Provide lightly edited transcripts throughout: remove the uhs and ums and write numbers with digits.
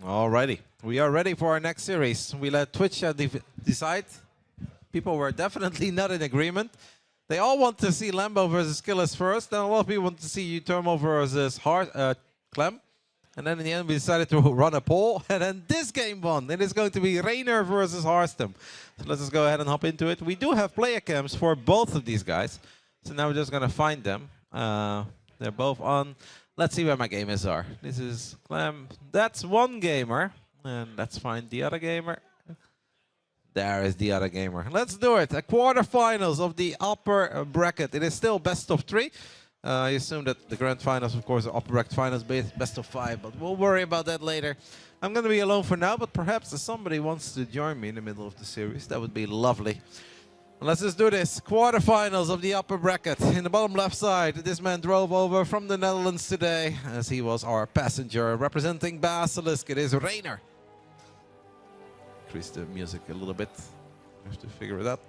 Alrighty, we are ready for our next series. We let Twitch decide. People were definitely not in agreement. They all want to see Lambo versus Skillis first, then a lot of people want to see Utermo versus Clem. And then in the end, we decided to run a poll, and then this game won. It is going to be Reynor versus Harstem. So let's just go ahead and hop into it. We do have player cams for both of these guys. So now we're just going to find them. They're both on. Let's see where my gamers are. This is Clem. That's one gamer. And let's find the other gamer. There is the other gamer. Let's do it. A quarterfinals of the upper bracket. It is still best of 3. I assume that the grand finals, of course, are upper bracket finals, best of 5, but we'll worry about that later. I'm going to be alone for now, but perhaps if somebody wants to join me in the middle of the series, that would be lovely. Let's just do this. Quarterfinals of the upper bracket. In the bottom left side, this man drove over from the Netherlands today, as he was our passenger. Representing BASILISK, it is Reynor. Increase the music a little bit. Have to figure it out.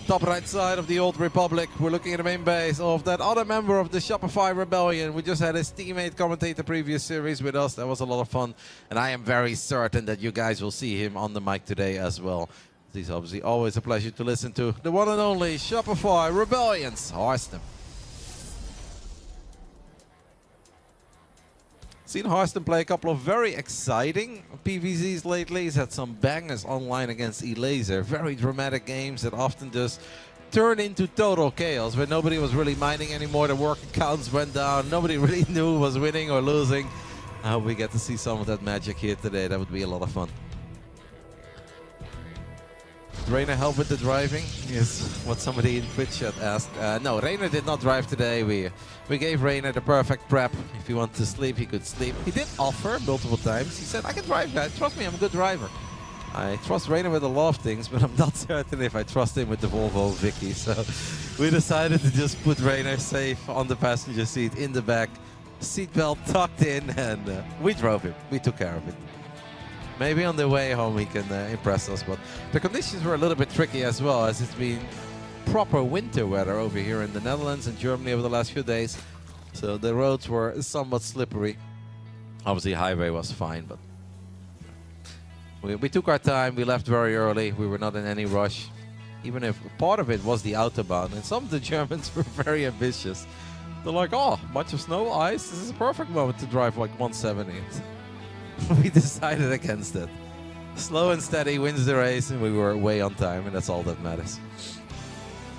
Top right side of the Old Republic, we're looking at the main base of that other member of the Shopify Rebellion. We just had his teammate commentate the previous series with us. That was a lot of fun. And I am very certain that you guys will see him on the mic today as well. He's obviously always a pleasure to listen to. The one and only Shopify Rebellion's Harstem. Seen Harstem play a couple of very exciting PvZs lately. He's had some bangers online against Elaser. Very dramatic games that often just turn into total chaos, where nobody was really minding anymore. The work counts went down. Nobody really knew who was winning or losing. I hope we get to see some of that magic here today. That would be a lot of fun. Reynor help with the driving is what somebody in Twitch chat asked. No, Reynor did not drive today. We gave Reynor the perfect prep. If he wanted to sleep, he could sleep. He did offer multiple times. He said, I can drive, guys. Trust me, I'm a good driver. I trust Reynor with a lot of things, but I'm not certain if I trust him with the Volvo Vicky. So we decided to just put Reynor safe on the passenger seat in the back. Seatbelt tucked in, and we drove him. We took care of it. Maybe on the way home he can impress us, but the conditions were a little bit tricky as well, as it's been proper winter weather over here in the Netherlands and Germany over the last few days. So the roads were somewhat slippery. Obviously highway was fine, but we took our time. We left very early. We were not in any rush, even if part of it was the Autobahn. And some of the Germans were very ambitious. They're like, oh, bunch of snow, ice. This is a perfect moment to drive like 170. We decided against it. Slow and steady wins the race, and we were way on time, and that's all that matters.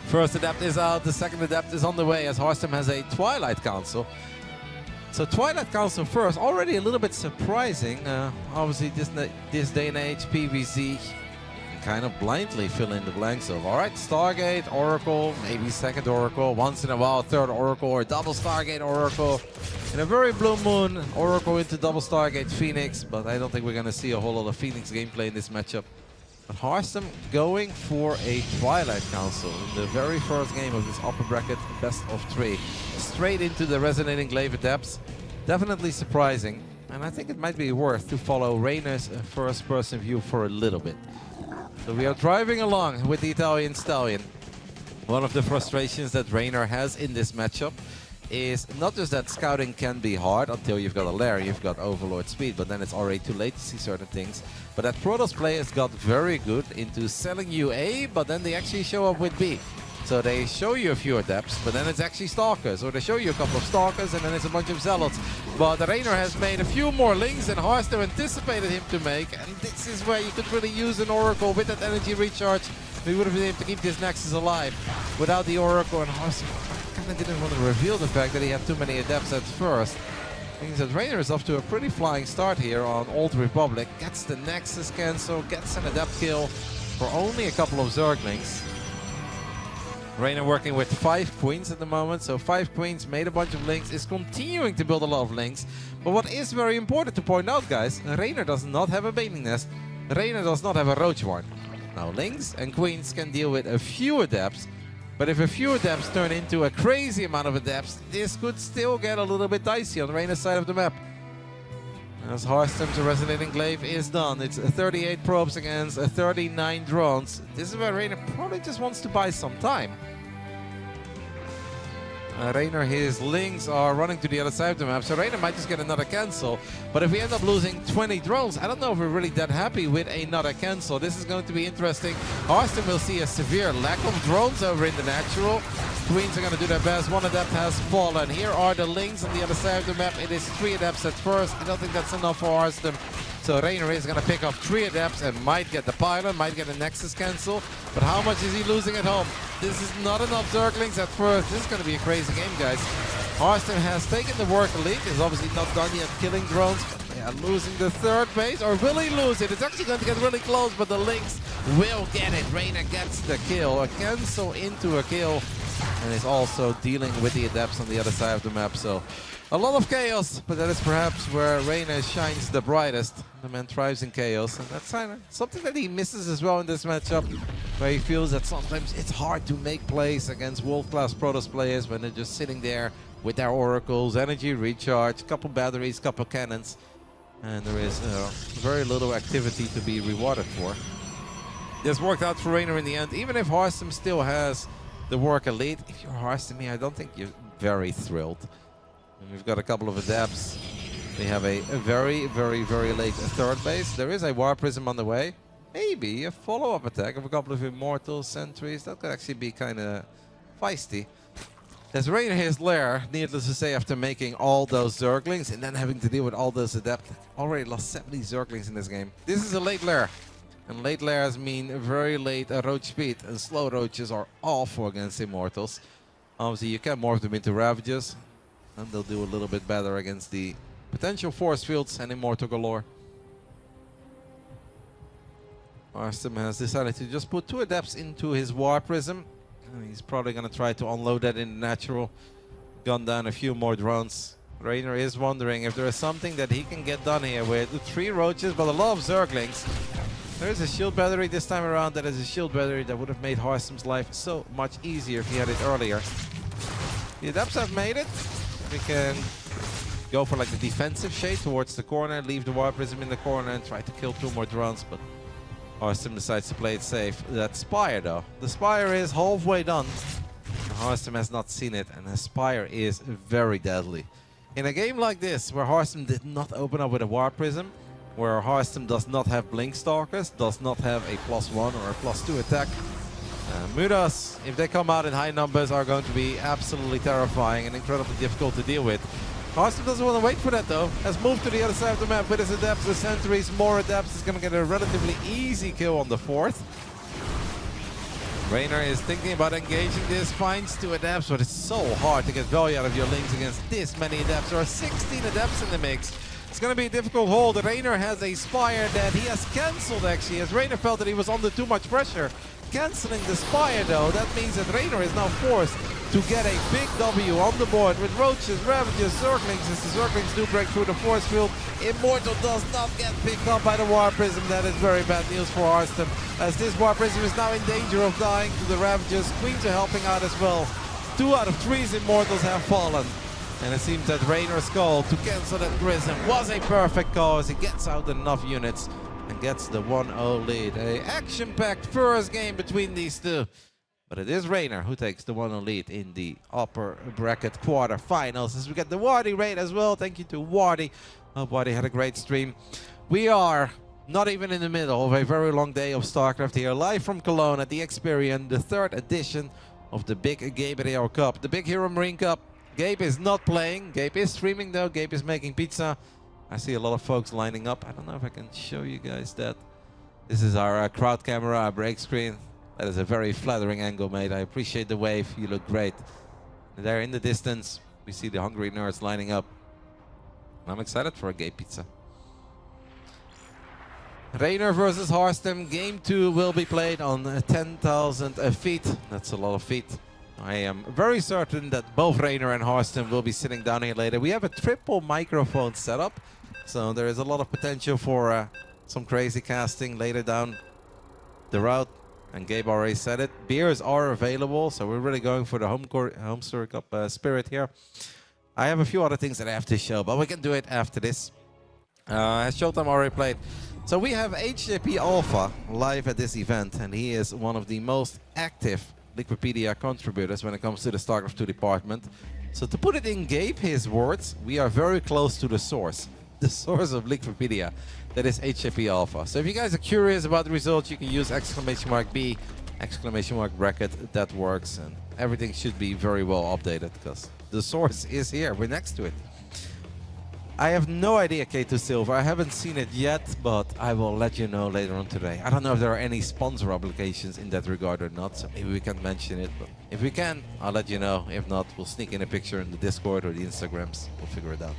First adept is out, the second adept is on the way, as Harstem has a Twilight Council. So Twilight Council first, already a little bit surprising. Obviously this day and age, PvZ kind of blindly fill in the blanks of, alright, Stargate, Oracle, maybe second Oracle, once in a while third Oracle, or double Stargate Oracle. In a very blue moon, Oracle into double Stargate Phoenix, but I don't think we're going to see a whole lot of Phoenix gameplay in this matchup. But Harstem going for a Twilight Council in the very first game of this upper bracket best of 3. Straight into the Resonating Glaive Adepts. Definitely surprising, and I think it might be worth to follow Reynor's first person view for a little bit. So we are driving along with the Italian Stallion. One of the frustrations that Reynor has in this matchup is not just that scouting can be hard until you've got a lair, you've got Overlord speed, but then it's already too late to see certain things. But that Protoss players got very good into selling you A, but then they actually show up with B. So they show you a few adepts, but then it's actually Stalkers, or they show you a couple of Stalkers and then it's a bunch of Zealots. But Reynor has made a few more links than Harstem anticipated him to make, and this is where you could really use an Oracle with that energy recharge. We would have been able to keep this Nexus alive without the Oracle, and Harstem kind of didn't want to reveal the fact that he had too many adepts at first. Means that Reynor is off to a pretty flying start here on Old Republic. Gets the Nexus cancel, gets an adept kill for only a couple of Zerglings. Reynor working with 5 queens at the moment, so 5 queens, made a bunch of links, is continuing to build a lot of links. But what is very important to point out, guys, Reynor does not have a baiting nest. Reynor does not have a roach warren. Now, links and queens can deal with a few adepts, but if a few adepts turn into a crazy amount of adepts, this could still get a little bit dicey on Reynor's side of the map. As Harstem's Resonating Glaive is done, it's 38 probes against 39 drones. This is where Reynor probably just wants to buy some time. Reynor, his Lings are running to the other side of the map, so Reynor might just get another cancel. But if we end up losing 20 drones, I don't know if we're really that happy with another cancel. This is going to be interesting. Harstem will see a severe lack of drones over in the natural. Queens are going to do their best. One adept has fallen. Here are the Lings on the other side of the map. It is 3 adepts at first. I don't think that's enough for Harstem. So Reynor is going to pick up 3 adepts and might get the pylon, might get a Nexus cancel. But how much is he losing at home? This is not enough Zerglings at first. This is going to be a crazy game, guys. Harstem has taken the work elite. He's obviously not done yet killing drones, but they are losing the 3rd base. Or will he lose it? It's actually going to get really close, but the Lynx will get it. Reynor gets the kill. A cancel into a kill. And is also dealing with the adepts on the other side of the map. So a lot of chaos, but that is perhaps where Reynor shines the brightest. The man thrives in chaos, and that's something that he misses as well in this matchup, where he feels that sometimes it's hard to make plays against world-class Protoss players when they're just sitting there with their oracles, energy recharge, couple batteries, couple cannons, and there is very little activity to be rewarded for. This worked out for Reynor in the end, even if Harstem still has the work elite. If you're Harstem here, I don't think you're very thrilled. And we've got a couple of adepts. They have a very, very, very late 3rd base. There is a War Prism on the way. Maybe a follow-up attack of a couple of Immortal Sentries. That could actually be kind of feisty. As Reynor his lair, needless to say, after making all those Zerglings and then having to deal with all those adepts, already lost 70 Zerglings in this game. This is a late lair. And late lairs mean very late roach speed, and slow roaches are awful against Immortals. Obviously, you can morph them into Ravagers, and they'll do a little bit better against the potential force fields and Immortal galore. Harstem has decided to just put 2 adepts into his War Prism. And he's probably going to try to unload that in the natural, gun down a few more drones. Reynor is wondering if there is something that he can get done here with 3 roaches, but a lot of Zerglings. There is a shield battery this time around. That is a shield battery that would have made Harstem's life so much easier if he had it earlier. The adepts have made it. We can go for like the defensive shade towards the corner, leave the War Prism in the corner and try to kill 2 more drones, but Harstem decides to play it safe. That Spire though, the Spire is halfway done. Harstem has not seen it, and the Spire is very deadly. In a game like this, where Harstem did not open up with a War Prism, where Harstem does not have Blink Stalkers, does not have a +1 or a +2 attack, Mutas, if they come out in high numbers, are going to be absolutely terrifying and incredibly difficult to deal with. Harstem doesn't want to wait for that though. Has moved to the other side of the map with his adepts, the sentries, more adepts. Is going to get a relatively easy kill on the 4th. Reynor is thinking about engaging this, finds 2 adepts, but it's so hard to get value out of your Lings against this many adepts. There are 16 adepts in the mix. It's going to be a difficult hold. Reynor has a Spire that he has cancelled actually, as Reynor felt that he was under too much pressure. Cancelling the Spire though, that means that Reynor is now forced to get a big W on the board with Roaches, Ravagers, Zerglings. As the Zerglings do break through the force field, Immortal does not get picked up by the War Prism. That is very bad news for Harstem, as this War Prism is now in danger of dying to the Ravagers. Queens are helping out as well. 2 out of 3 Immortals have fallen. And it seems that Reynor's call to cancel that Prism was a perfect call, as he gets out enough units and gets the 1-0 lead. A action-packed first game between these 2. But it is Reynor who takes the 1-0 lead in the Upper Bracket Quarterfinals. As we get the Wardy raid as well. Thank you to Wardy. Hope Wardy had a great stream. We are not even in the middle of a very long day of Starcraft here, live from Cologne at the Experion, the 3rd edition of the Big Gabe XPERIONCRAFT Cup, the Big Hero Marine Cup. Gabe is not playing. Gabe is streaming though. Gabe is making pizza. I see a lot of folks lining up. I don't know if I can show you guys that. This is our crowd camera, our break screen. That is a very flattering angle, mate. I appreciate the wave. You look great. And there in the distance, we see the hungry nerds lining up. And I'm excited for a Gabe pizza. Reynor versus Harstem. Game 2 will be played on 10,000 feet. That's a lot of feet. I am very certain that both Reynor and Harstem will be sitting down here later. We have a triple microphone setup, so there is a lot of potential for some crazy casting later down the route. And Gabe already said it. Beers are available, so we're really going for the Homestar Cup spirit here. I have a few other things that I have to show, but we can do it after this. Has Showtime already played? So we have HJP Alpha live at this event, and he is one of the most active Liquipedia contributors when it comes to the StarCraft 2 department. So to put it in Gabe, his words, we are very close to the source. The source of Wikipedia. That is HAP Alpha. So if you guys are curious about the results, you can use !B, !bracket, that works. And everything should be very well updated because the source is here. We're next to it. I have no idea, K2 Silver. I haven't seen it yet, but I will let you know later on today. I don't know if there are any sponsor obligations in that regard or not, so maybe we can mention it. But if we can, I'll let you know. If not, we'll sneak in a picture in the Discord or the Instagrams. We'll figure it out.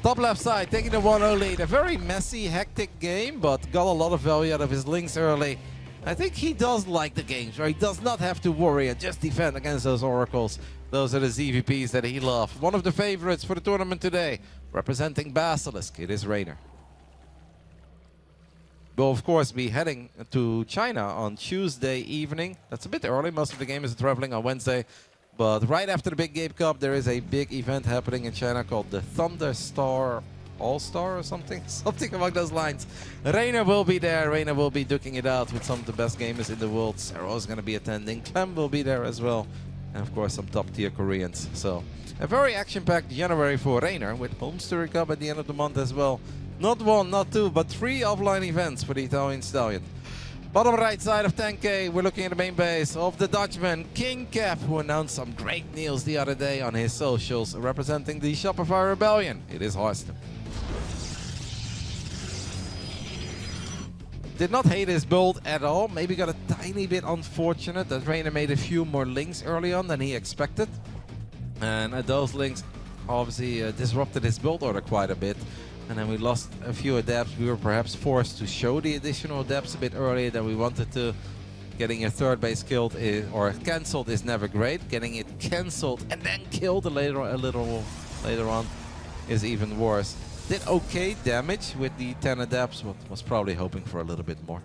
Top left side, taking the 1-0 lead. A very messy, hectic game, but got a lot of value out of his links early. I think he does like the games where he does not have to worry and just defend against those oracles. Those are the ZVPs that he loves. One of the favorites for the tournament today, representing Basilisk, it is Reynor. We'll of course be heading to China on Tuesday evening. That's a bit early, most of the game is traveling on Wednesday. But right after the Big Gabe Cup, there is a big event happening in China called the Thunderstar All-Star or something? Something along those lines. Reynor will be there. Reynor will be duking it out with some of the best gamers in the world. Serral is going to be attending. Clem will be there as well. And of course some top-tier Koreans. So a very action-packed January for Reynor with Homestead Cup at the end of the month as well. Not one, not two, but 3 offline events for the Italian Stallion. Bottom right side of 10K, we're looking at the main base of the Dutchman, King Cap, who announced some great news the other day on his socials, representing the Shopify Rebellion. It is Harstem. Did not hate his build at all. Maybe got a tiny bit unfortunate that Reynor made a few more links early on than he expected. And those links obviously disrupted his build order quite a bit. And then we lost a few adepts. We were perhaps forced to show the additional adepts a bit earlier than we wanted to. Getting your third base killed or cancelled is never great. Getting it cancelled and then killed a little later on is even worse. Did okay damage with the 10 adepts, but was probably hoping for a little bit more.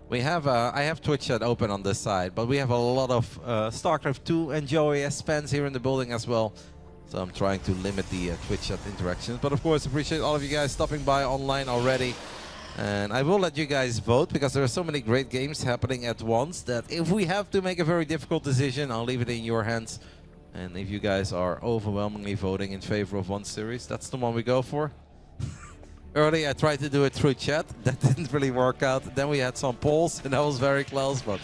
We have, I have Twitch chat open on this side, but we have a lot of Starcraft 2 and JOAS fans here in the building as well. So I'm trying to limit the Twitch chat interactions. But of course, appreciate all of you guys stopping by online already. And I will let you guys vote because there are so many great games happening at once that if we have to make a very difficult decision, I'll leave it in your hands. And if you guys are overwhelmingly voting in favor of one series, that's the one we go for. Earlier I tried to do it through chat, that didn't really work out. Then we had some polls and that was very close, but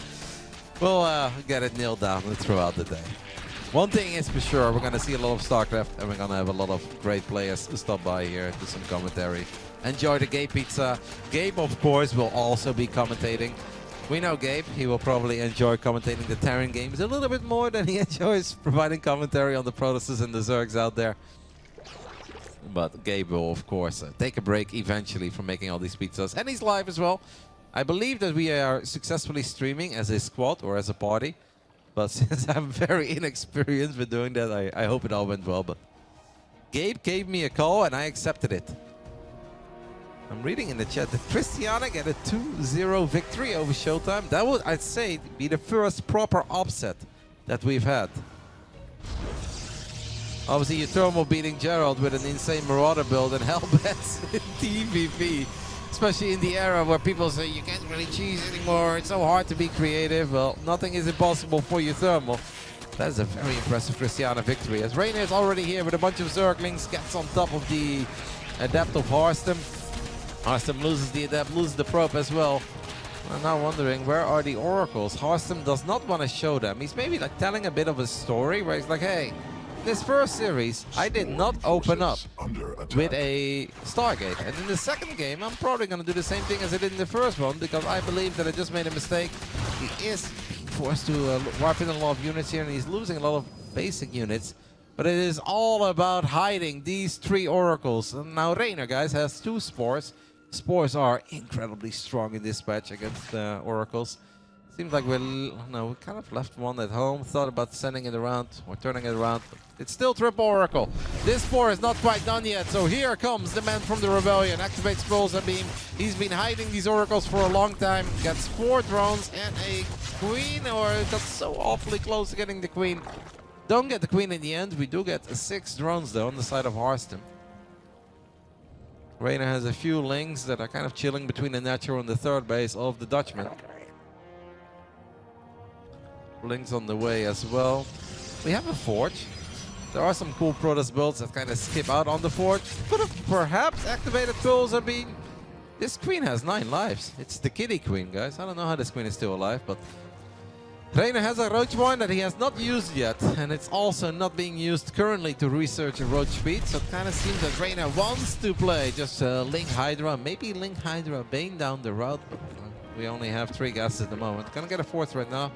we'll get it nailed down throughout the day. One thing is for sure, we're going to see a lot of Starcraft and we're going to have a lot of great players stop by here, do some commentary. Enjoy the Gabe pizza. Gabe, of course, will also be commentating. We know Gabe, he will probably enjoy commentating the Terran games a little bit more than he enjoys providing commentary on the Protoss and the Zergs out there. But Gabe will, of course, take a break eventually from making all these pizzas. And he's live as well. I believe that we are successfully streaming as a squad or as a party. But since I'm very inexperienced with doing that, I hope it all went well. But Gabe gave me a call and I accepted it. I'm reading in the chat that Christiana get a 2-0 victory over Showtime. That would, I'd say, be the first proper upset that we've had. Obviously, Uthermal beating Gerald with an insane Marauder build and Hellbats in TVP. Especially in the era where people say you can't really cheese anymore, it's so hard to be creative. Well, nothing is impossible for Uthermal. That is a very impressive Christiana victory. As Reynor is already here with a bunch of Zerglings, gets on top of the Adept of Harstem. Harstem loses the Adept, loses the Probe as well. I'm now wondering, where are the Oracles? Harstem does not want to show them. He's maybe like telling a bit of a story where he's like, hey, this first series, I did not open up with a Stargate. And in the second game, I'm probably going to do the same thing as I did in the first one, because I believe that I just made a mistake. He is forced to wipe in a lot of units here, and he's losing a lot of basic units. But it is all about hiding these 3 Oracles. And now Reynor, guys, has 2 Spores. Spores are incredibly strong in this patch against Oracles. Seems like we kind of left one at home, thought about sending it around or turning it around. But it's still triple Oracle. This Spore is not quite done yet, so here comes the man from the Rebellion. Activates Pulsar Beam. He's been hiding these Oracles for a long time. Gets 4 drones and a Queen, or got so awfully close to getting the Queen. Don't get the Queen in the end. We do get 6 drones though on the side of Harstem. Reynor has a few lings that are kind of chilling between the natural and the third base of the Dutchman. Lings on the way as well. We have a forge. There are some cool Protoss builds that kind of skip out on the forge. Could have perhaps activated Pearls or been. This queen has 9 lives. It's the kitty queen, guys. I don't know how this queen is still alive, but Reynor has a roach wine that he has not used yet, and it's also not being used currently to research a roach speed, so it kind of seems that Reynor wants to play just Link Hydra, maybe Link Hydra Bane down the road, but we only have 3 gases at the moment. Gonna get a 4th right now.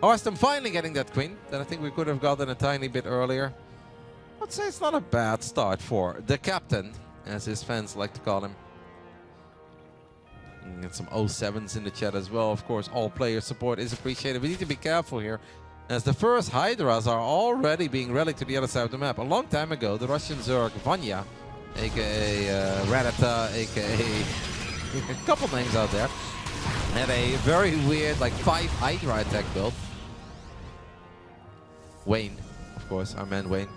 Harstem finally getting that queen that I think we could have gotten a tiny bit earlier. I'd say it's not a bad start for the captain, as his fans like to call him. Get some 07s in the chat as well. Of course, all player support is appreciated. We need to be careful here, as the first Hydras are already being rallied to the other side of the map. A long time ago, the Russian Zerg Vanya, aka RotterdaM, aka a couple names out there, had a very weird, like 5 Hydra attack build. Wayne, of course, our man Wayne.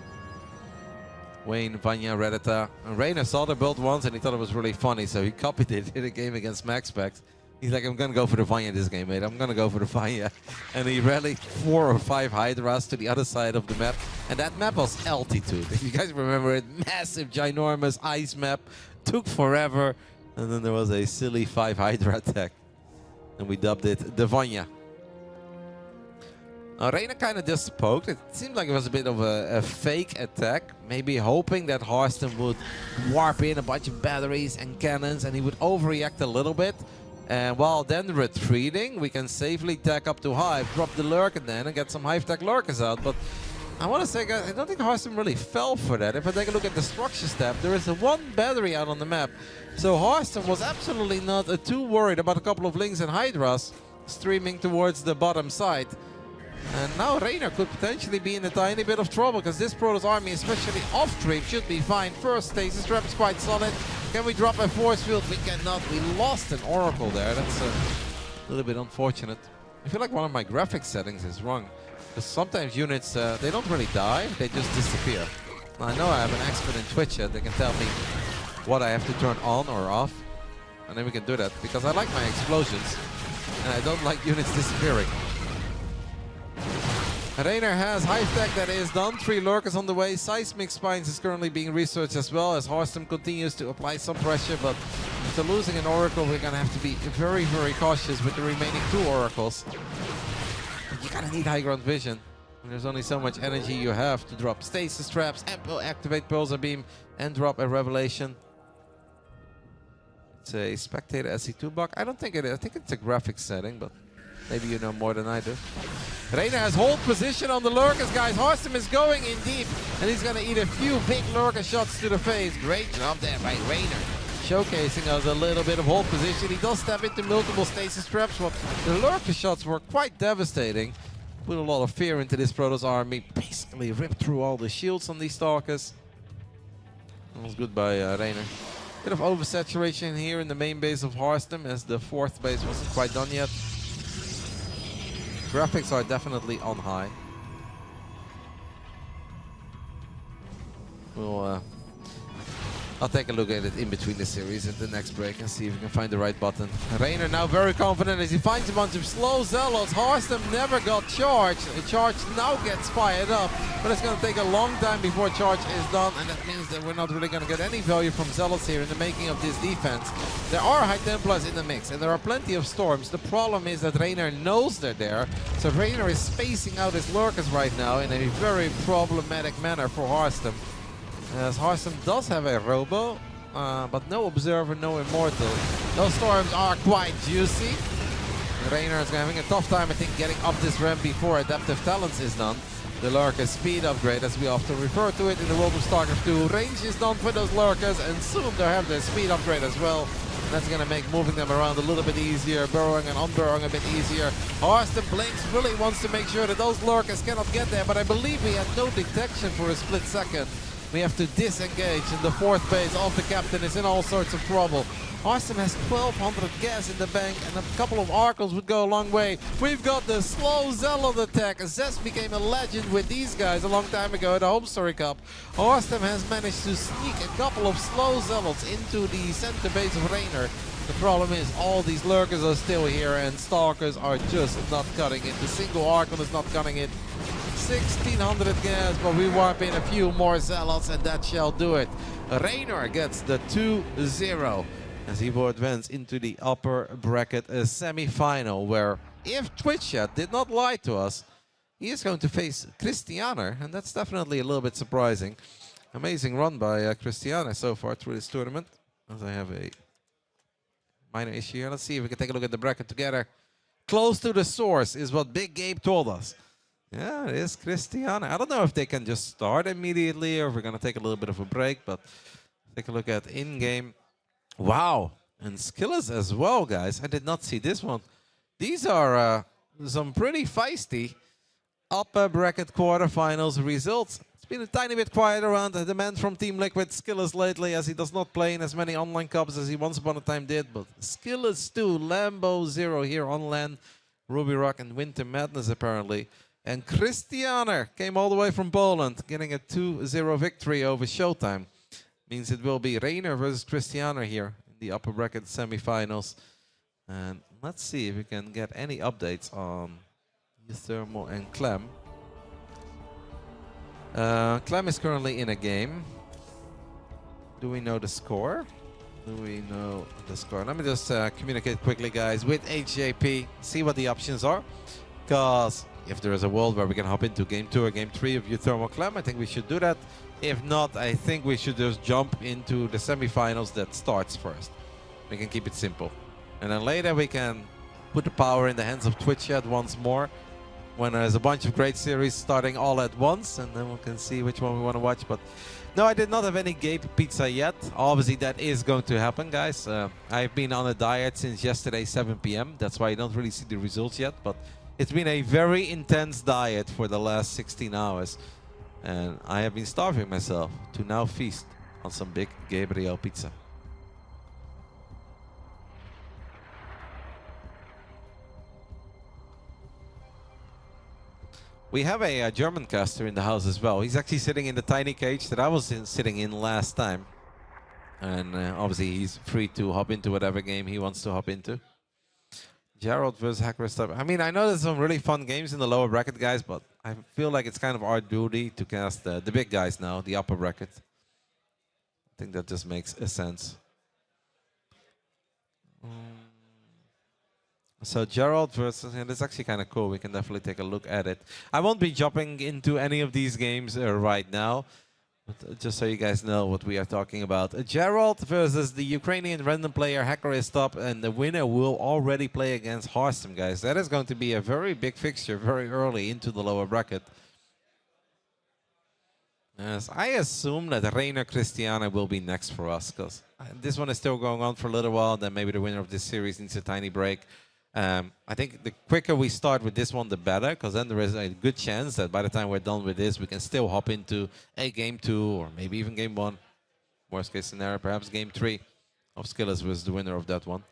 Wayne, Vanya, RotterdaM. And Reynor saw the build once and he thought it was really funny, so he copied it in a game against MaxPax. He's like, I'm gonna go for the Vanya this game, mate. I'm gonna go for the Vanya. And he rallied 4 or 5 Hydras to the other side of the map. And that map was altitude. If you guys remember it, massive, ginormous ice map. Took forever. And then there was a silly 5 Hydra attack. And we dubbed it the Vanya. Now, Reynor kind of just poked. It seemed like it was a bit of a fake attack. Maybe hoping that Harstem would warp in a bunch of batteries and cannons and he would overreact a little bit. And while then retreating, we can safely tack up to Hive, drop the Lurker then and get some Hive Tech Lurkers out. But I want to say, guys, I don't think Harstem really fell for that. If I take a look at the structure step, there is a 1 battery out on the map. So Harstem was absolutely not too worried about a couple of Lings and Hydras streaming towards the bottom side. And now Reynor could potentially be in a tiny bit of trouble, because this Protoss army, especially off-stream, should be fine. First, Stasis Trap is quite solid. Can we drop a force field? We cannot. We lost an Oracle there. That's a little bit unfortunate. I feel like one of my graphics settings is wrong, because sometimes units, they don't really die, they just disappear. Now, I know I have an expert in Twitch that can tell me what I have to turn on or off, and then we can do that, because I like my explosions, and I don't like units disappearing. Reynor has Hive Tech that is done. 3 Lurkers on the way. Seismic Spines is currently being researched as well, as Harstem continues to apply some pressure, but after losing an Oracle, we're gonna have to be very, very cautious with the remaining 2 Oracles. You gotta need high ground vision. There's only so much energy you have to drop Stasis Traps, and activate Pulsar Beam, and drop a Revelation. It's a Spectator SC2 bug. I don't think it is. I think it's a graphics setting, but maybe you know more than I do. Reynor has hold position on the Lurkers, guys. Harstem is going in deep, and he's going to eat a few big Lurker shots to the face. Great job there by Reynor, showcasing us a little bit of hold position. He does step into multiple Stasis Traps, but the Lurker shots were quite devastating. Put a lot of fear into this Protoss army. Basically ripped through all the shields on these Stalkers. That was good by Reynor. Bit of oversaturation here in the main base of Harstem, as the 4th base wasn't quite done yet. Graphics are definitely on high. I'll take a look at it in between the series at the next break and see if we can find the right button. Reynor now very confident as he finds a bunch of slow Zealots. Harstem never got charged. The charge now gets fired up, but it's going to take a long time before charge is done, and that means that we're not really going to get any value from Zealots here in the making of this defense. There are High Templars in the mix, and there are plenty of Storms. The problem is that Reynor knows they're there, so Reynor is spacing out his Lurkers right now in a very problematic manner for Harstem. As Harstem does have a Robo, but no Observer, no Immortal. Those Storms are quite juicy. Reynor is having a tough time, I think, getting up this ramp before Adaptive Talents is done. The Lurker speed upgrade, as we often refer to it in the world of Starcraft 2. Range is done for those Lurkers, and soon they'll have their speed upgrade as well. And that's going to make moving them around a little bit easier, burrowing and unburrowing a bit easier. Harstem Blinks really wants to make sure that those Lurkers cannot get there, but I believe we had no detection for a split second. We have to disengage, and the 4th base of the captain is in all sorts of trouble. Harstem has 1200 gas in the bank, and a couple of Archons would go a long way. We've got the slow Zealot attack. Zest became a legend with these guys a long time ago at the Home Story Cup. Harstem has managed to sneak a couple of slow Zealots into the center base of Reynor. The problem is all these lurkers are still here, and Stalkers are just not cutting it. The single Archon is not cutting it. 1600 gas, but we wipe in a few more Zealots, and that shall do it. Reynor gets the 2-0. as he will advance into the upper bracket semi-final, where if Twitch chat did not lie to us, he is going to face Christianer, and that's definitely a little bit surprising. Amazing run by Christianer so far through this tournament. As I have a minor issue here. Let's see if we can take a look at the bracket together. Close to the source is what Big Gabe told us. Yeah, it is Christianer. I don't know if they can just start immediately or if we're going to take a little bit of a break, but take a look at in-game. Wow, and Skillers as well, guys. I did not see this one. These are some pretty feisty upper bracket quarterfinals results. It's been a tiny bit quiet around the man from Team Liquid, Skillers, lately, as he does not play in as many online cups as he once upon a time did. But Skillers 2, Lambo 0 here on LAN, Ruby Rock and Winter Madness apparently. And Christianer came all the way from Poland, getting a 2-0 victory over Showtime. Means it will be Reynor versus Christianer here in the upper bracket semifinals. And let's see if we can get any updates on Thermal and Clem. Clem is currently in a game. Do we know the score? Do we know the score? Let me just communicate quickly, guys, with HJP, see what the options are. Because if there is a world where we can hop into Game 2 or Game 3 of Thermal Clem, I think we should do that. If not, I think we should just jump into the semifinals that starts first. We can keep it simple. And then later we can put the power in the hands of Twitch chat once more, when there's a bunch of great series starting all at once, and then we can see which one we want to watch. But no, I did not have any Gabe pizza yet. Obviously that is going to happen, guys. I've been on a diet since yesterday 7 p.m. That's why you don't really see the results yet, but it's been a very intense diet for the last 16 hours. And I have been starving myself to now feast on some big Gabriel pizza. We have a German caster in the house as well. He's actually sitting in the tiny cage that I was sitting in last time. And obviously he's free to hop into whatever game he wants to hop into. Gerald versus Hacker stuff. I mean, I know there's some really fun games in the lower bracket, guys, but I feel like it's kind of our duty to cast the big guys now, the upper bracket. I think that just makes a sense. So Gerald versus, and it's actually kind of cool. We can definitely take a look at it. I won't be jumping into any of these games right now, but just so you guys know what we are talking about. Gerald versus the Ukrainian random player Hacker is top, and the winner will already play against Harstem, guys. That is going to be a very big fixture very early into the lower bracket. Yes, I assume that Reynor Christianer will be next for us, because this one is still going on for a little while. Then maybe the winner of this series needs a tiny break. I think the quicker we start with this one, the better, because then there is a good chance that by the time we're done with this, we can still hop into a Game 2 or maybe even Game 1. Worst case scenario, perhaps Game 3 of Skillers was the winner of that one.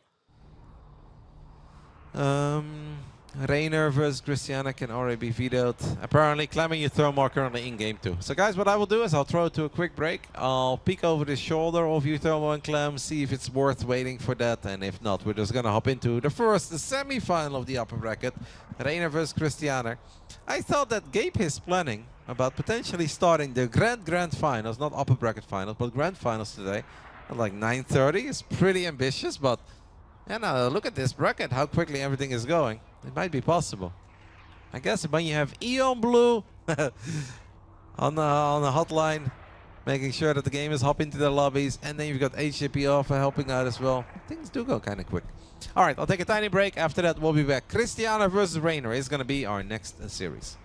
Reynor versus Christianer can already be vetoed. Apparently, Clem and Thermal are currently in Game 2. So guys, what I will do is I'll throw it to a quick break. I'll peek over the shoulder of Thermal and Clem, see if it's worth waiting for that. And if not, we're just going to hop into the first semi-final of the upper bracket. Reynor versus Christianer. I thought that Gabe is planning about potentially starting the grand finals, not upper bracket finals, but grand finals today at like 9:30. It's pretty ambitious, but look at this bracket, how quickly everything is going. It might be possible. I guess when you have Eon Blue on the hotline, making sure that the game is hopping to the lobbies, and then you've got HJP Alpha helping out as well. Things do go kind of quick. All right, I'll take a tiny break. After that, we'll be back. Christianer versus Reynor is going to be our next series.